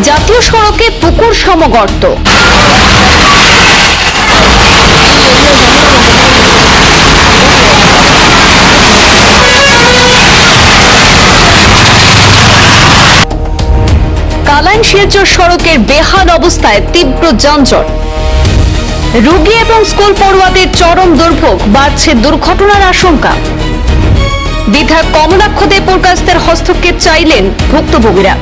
জাতীয় সড়কে পুকুর সম গর্ত। কালাইন শিলচর সড়কের বেহাল অবস্থায় তীব্র যানজট। রোগী এবং স্কুল পড়ুয়াদের চরম দুর্ভোগ, বাড়ছে দুর্ঘটনার আশঙ্কা। বিধায়ক কমলাক্ষ দে পুরকাস্তের হস্তক্ষেপ চাইলেন ভুক্তভোগীরা।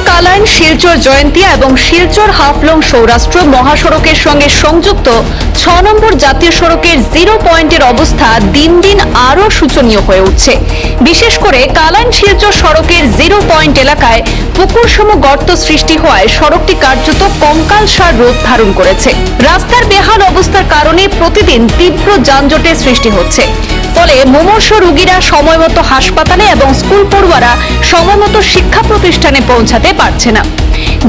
কালাইন শিলচর জয়ন্তিয়া এবং শিলচর হাফলং সৌরাষ্ট্র মহাসড়কের সঙ্গে সংযুক্ত 6 নম্বর জাতীয় সড়কের 0 পয়েন্টের অবস্থা দিন দিন আরো শোচনীয় হয়ে উঠছে। বিশেষ করে কালাইন শিলচর সড়কের 0 পয়েন্ট এলাকায় পুকুরসম গর্ত সৃষ্টি হওয়ায় সড়কটি কার্যত কঙ্কালসার রূপ ধারণ করেছে। রাস্তার বেহাল অবস্থার কারণে প্রতিদিন তীব্র যানজটের সৃষ্টি হচ্ছে। ফলে মুমূর্ষ রোগীরা সময়মতো হাসপাতালে এবং স্কুল পড়ুয়ারা সময়মতো শিক্ষা প্রতিষ্ঠানে পৌঁছাতে পারছে না।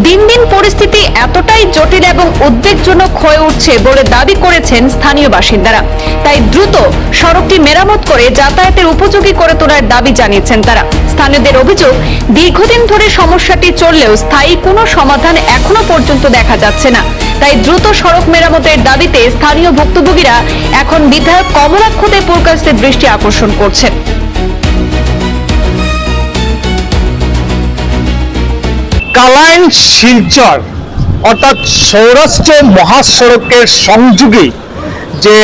দিন দিন পরিস্থিতি এতটাই জটিল এবং উদ্বেগজনক হয়ে উঠছে বলে দাবি করেছেন স্থানীয় বাসিন্দারা। তাই দ্রুত সড়কটি মেরামত করে যাতায়াতের উপযোগী করে তোলার দাবি জানিয়েছেন তারা। স্থানীয়দের অভিযোগ, দীর্ঘদিন ধরে সমস্যাটি চললেও স্থায়ী কোনো সমাধান এখনো পর্যন্ত দেখা যাচ্ছে না। তাই দ্রুত সড়ক মেরামতের দাবিতে স্থানীয় ভুক্তভোগীরা এখন বিধায়ক কমলাক্ষ দে পুরকাস্তের দৃষ্টি আকর্ষণ করছেন। কালাইন শিলচর অর্থাৎ সৌরাষ্ট্র মহাসড়কের সংযোগী যে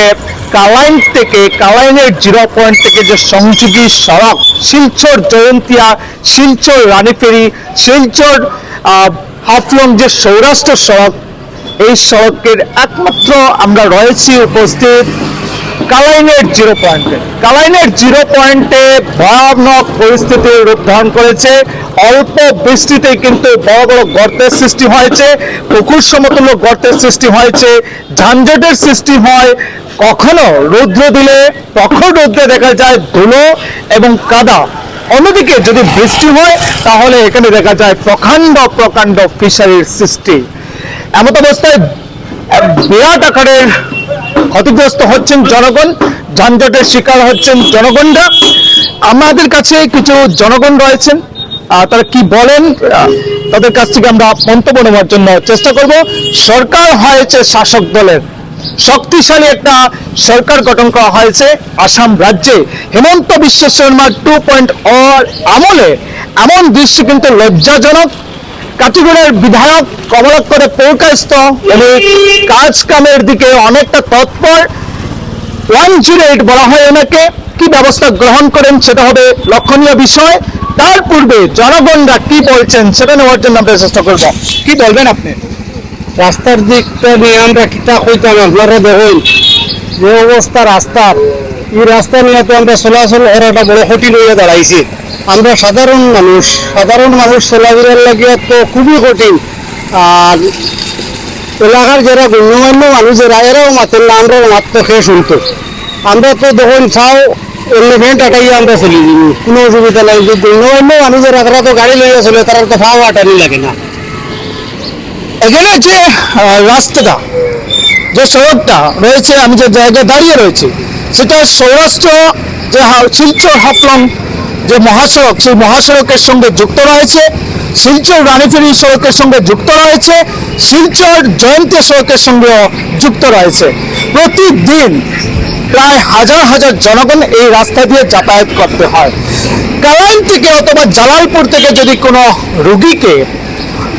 কালাইন থেকে কালাইনের 0 পয়েন্ট থেকে যে সংযোগী সড়ক শিলচর জয়ন্তিয়া, শিলচর রানীফেরি, শিলচর হাফলং যে সৌরাষ্ট্র সড়ক, এই সড়কের একমাত্র আমরা রয়েছি উপস্থিত কালাইনের 0 পয়েন্টে। কালাইনের 0 পয়েন্টে ভয়ানক পরিস্থিতির রূপ ধারণ করেছে। অল্প বৃষ্টিতে কিন্তু বড় বড় গর্তের সৃষ্টি হয়েছে, পুকুর সমতুল্য গর্তের সৃষ্টি হয়েছে, যানজটের সৃষ্টি হয়। কখনো রৌদ্র দিলে তখন রৌদ্রে দেখা যায় ধুলো এবং কাদা। অন্যদিকে যদি বৃষ্টি হয় তাহলে এখানে দেখা যায় প্রকাণ্ড প্রকাণ্ড ফিশারির সৃষ্টি। এমত অবস্থায় বিরাট আকারের ক্ষতিগ্রস্ত হচ্ছেন জনগণ, যানজটের শিকার হচ্ছেন জনগণরা। আমাদের কাছে কিছু জনগণ রয়েছেন, তারা কি বলেন তাদের কাছ থেকে আমরা মন্তব্য নেওয়ার জন্য চেষ্টা করব। সরকার হয়েছে শাসক দলের, শক্তিশালী একটা সরকার গঠন করা হয়েছে আসাম রাজ্যে। হেমন্ত বিশ্ব শর্মার 2.0 আমলে এমন দৃশ্য কিন্তু লজ্জাজনক। কাটিগড়ের বিধায়ক কমলাক্ষ দে পুরকাস্ত কাজ কামের দিকে অনেকটা তৎপর। 108 বলা হয় ওনাকে, কি ব্যবস্থা গ্রহণ করেন সেটা হবে লক্ষণীয় বিষয়। তার পূর্বে জনগণরা কি বলছেন সেটা নেওয়ার জন্য আমরা চেষ্টা করব। কি বলবেন আপনি? রাস্তার দিকটা নিয়ে আমরা কিতা কইতাম, আপনারা দেখুন যে অবস্থা রাস্তার, এই রাস্তা নিয়ে তো আমরা চলাচল করাটা বড় কঠিন হয়ে দাঁড়াইছে। আমরা সাধারণ মানুষ চলাফেরার লাগিয়ে তো খুবই কঠিন। আর এলাকার যারা গণ্যমান্য মানুষ এরাও মাতেন না, আমরাও মাত্র খেয়ে শুনতো। আমরা তো যখন চাও এলিভেন্ট আটাইয়া আমরা চলি যাবো, কোনো অসুবিধা নাই। যে গণ্যমান্য মানুষের তারা তো গাড়ি লইয়া চলে, তারা তো ফাও আটানি লাগে না। এখানে যে রাস্তাটা, যে সড়কটা রয়েছে, আমি যে জায়গায় দাঁড়িয়ে রয়েছে, সেটা সৌরাষ্ট্র যে শিলচর হাফলং যে মহাসড়ক, সেই মহাসড়কের সঙ্গে যুক্ত রয়েছে। শিলচর রানীফেরি সড়কের সঙ্গে যুক্ত রয়েছে, শিলচর জয়ন্তিয়া সড়কের সঙ্গে যুক্ত রয়েছে। প্রতিদিন প্রায় হাজার হাজার জনগণ এই রাস্তা দিয়ে যাতায়াত করতে হয়। কালাইন থেকে অথবা জালালপুর থেকে যদি কোনো রোগীকে,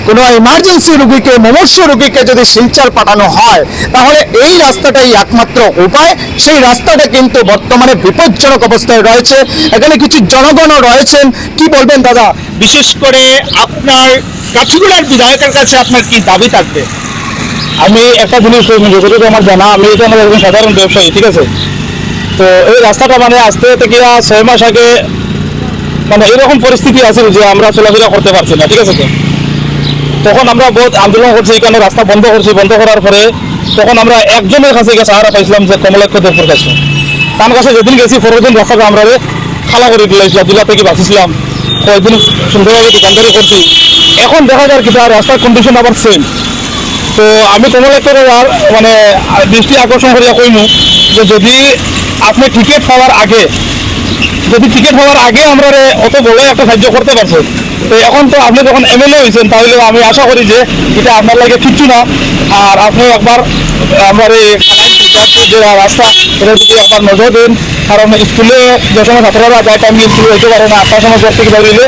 কোনো ইমার্জেন্সি রোগীকে, মুমূর্ষ রোগীকে যদি শিলচর পাঠানো হয় তাহলে এই রাস্তাটাই একমাত্র উপায়। সেই রাস্তাটা কিন্তু বর্তমানে বিপজ্জনক অবস্থায় রয়েছে। এখানে কিছু জনগণও রয়েছেন, কি বলবেন দাদা? বিশেষ করে আপনার কাঠিগড়ার বিধায়কের কাছে আপনার কি দাবি থাকবে? আমি একটা জিনিস যতটুকু আমার জানা, আমি তো আমার একজন সাধারণ ব্যবসায়ী, ঠিক আছে। তো এই রাস্তাটা মানে আসতে থেকে 6 মাস আগে মানে এরকম পরিস্থিতি আছে যে আমরা চলাফেরা করতে পারছি না, ঠিক আছে। তো তখন আমরা বহুত আন্দোলন করছি, এখানে রাস্তা বন্ধ করছি। বন্ধ করার পরে তখন আমরা একজনের কাছে সাহারা পাইছিলাম যে কমলাক্ষ দে পুরকাস্ত। তার কাছে যেদিন গেছি 14 দিন রক্ষা আমরা খালা করে দিলাম, জেলা থেকে বাঁচিছিলাম, কয়েকদিন সুন্দরভাবে দোকানদারি করছি। এখন দেখা যায় কি রাস্তার কন্ডিশন আবার সেম। তো আমি কমলাপুর মানে দৃষ্টি আকর্ষণ করিয়া কইমু যে যদি আপনি টিকিট পাওয়ার আগে আমরা অত বড় একটা সাহায্য করতে পারছো, তো এখন তো আপনি যখন এমএলএ হয়েছেন তাহলে আমি আশা করি যে এটা আপনার লাগে কিচ্ছু না। আর আপনি একবার আমার এই যে রাস্তা এটা যদি একবার নজর দিন, কারণ স্কুলে যে সময় ছাত্ররা যায় টাইমে স্কুলে হইতে পারে না, 8টার সময় ঘর থেকে বেরিয়ে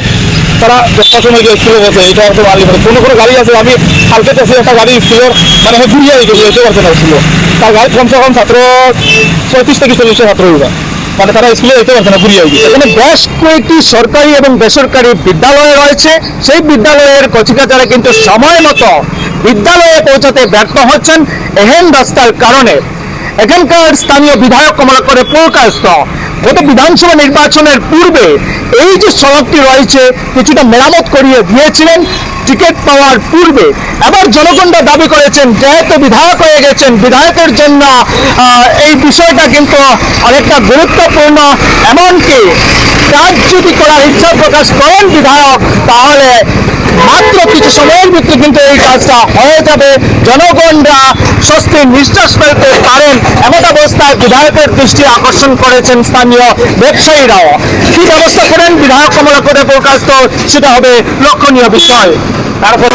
তারা 10টার সময় গিয়ে স্কুলে বসে, এটা হয়তো মালি করে। কোনো গাড়ি আছে, আমি কালকে দেখছি একটা গাড়ি স্কুলের মানে ঘুরিয়ে হইতে পারছে না স্কুলে, তার গাড়ি কমসে কম ছাত্র 35 থেকে 40 ছাত্র হইবা, মানে তারা স্কুলে যেতে পারছে না, ঘুরিয়ে হইবে। এখানে বেশ কয়েকটি সরকারি এবং বেসরকারি বিদ্যালয় রয়েছে। সেই বিদ্যালয়ের কচিকাচারা কিন্তু সময় মতো বিদ্যালয়ে পৌঁছাতে ব্যর্থ হচ্ছেন এহেন রাস্তার কারণে। এখানকার স্থানীয় বিধায়ক কমলাপুরে পুরকায়স্থ গত বিধানসভা নির্বাচনের পূর্বে এই যে সড়কটি রয়েছে কিছুটা মেরামত করিয়ে দিয়েছিলেন টিকিট পাওয়ার পূর্বে। এবার জনগণরা দাবি করেছেন যেহেতু বিধায়ক হয়ে গেছেন, বিধায়কের জন্য এই বিষয়টা কিন্তু অনেকটা গুরুত্বপূর্ণ। এমনকি কাজ যদি করার ইচ্ছা প্রকাশ করেন বিধায়ক, তাহলে মাত্র কিছু সময়ের ভিতরে কিন্তু এই কাজটা হয়ে যাবে, জনগণরা স্বস্তির নিঃশ্বাস ফেলতে পারেন। এমন অবস্থায় বিধায়কের দৃষ্টি আকর্ষণ করেছেন স্থানীয় ব্যবসায়ীরাও। কি ব্যবস্থা করেন বিধায়ক কমলাপুরে পুরকায়স্থ, সেটা হবে লক্ষণীয় বিষয়। তারপর